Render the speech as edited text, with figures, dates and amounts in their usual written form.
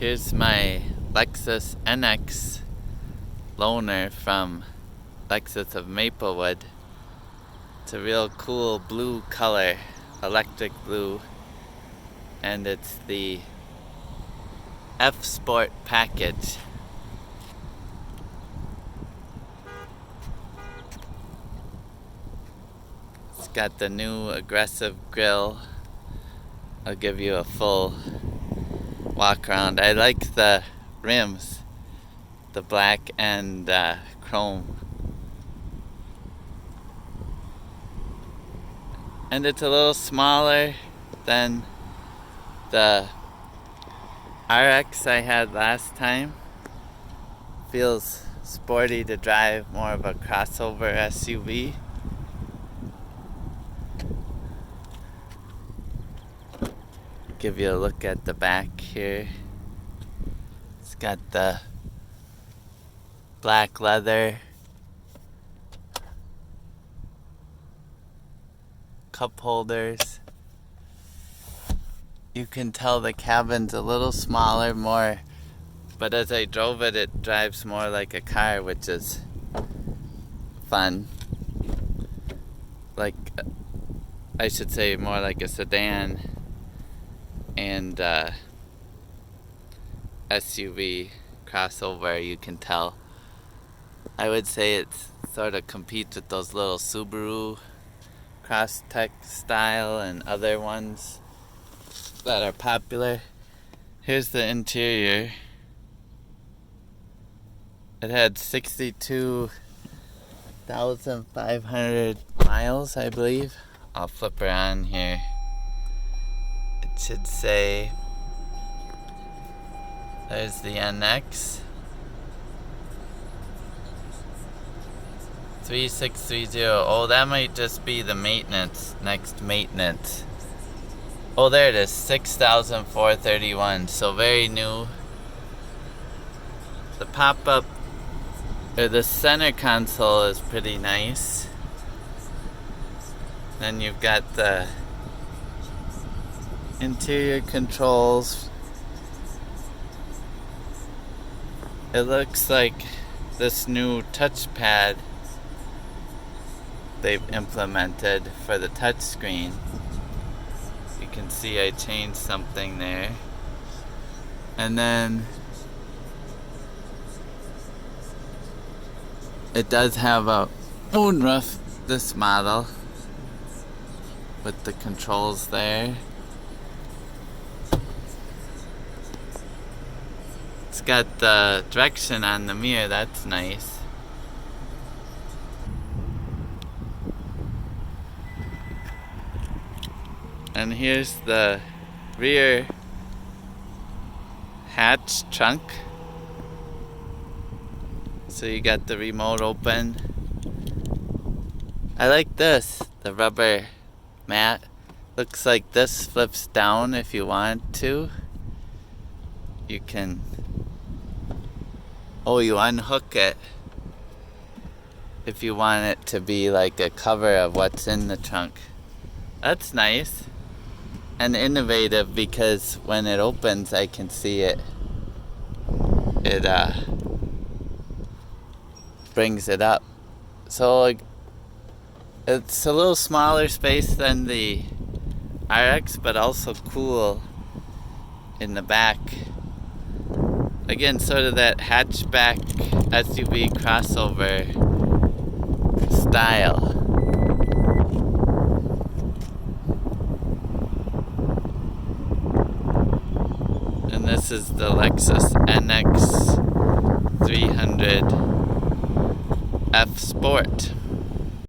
Here's my Lexus NX loaner from Lexus of Maplewood. It's a real cool blue color, electric blue, and it's the F Sport package. It's got the new aggressive grille. I'll give you a full walk around. I like the rims, the black and chrome. And it's a little smaller than the RX I had last time. Feels sporty to drive, more of a crossover SUV. Give you a look at the back here. It's got the black leather, cup holders. You can tell the cabin's a little smaller, but as I drove it, it drives more like a car, which is fun. Like, I should say more like a sedan and SUV crossover, you can tell. I would say it sort of competes with those little Subaru Crosstrek style and other ones that are popular. Here's the interior. It had 62,500 miles, I believe. I'll flip her on here. It should say, there's the NX 3630. Oh, that might just be the next maintenance. Oh, there it is, 6,431. So very new. The pop-up, or the center console is pretty nice. Then you've got the interior controls. It looks like this new touchpad they've implemented for the touchscreen. You can see I changed something there. And then it does have a moonroof, this model, with the controls there. It's got the direction on the mirror, that's nice. And here's the rear hatch trunk. So you got the remote open. I like this, the rubber mat. Looks like this flips down if you want to. You can, you unhook it if you want it to be like a cover of what's in the trunk. That's nice and innovative, because when it opens I can see it brings it up. So it's a little smaller space than the RX, but also cool in the back. Again, sort of that hatchback SUV crossover style. And this is the Lexus NX 300 F Sport.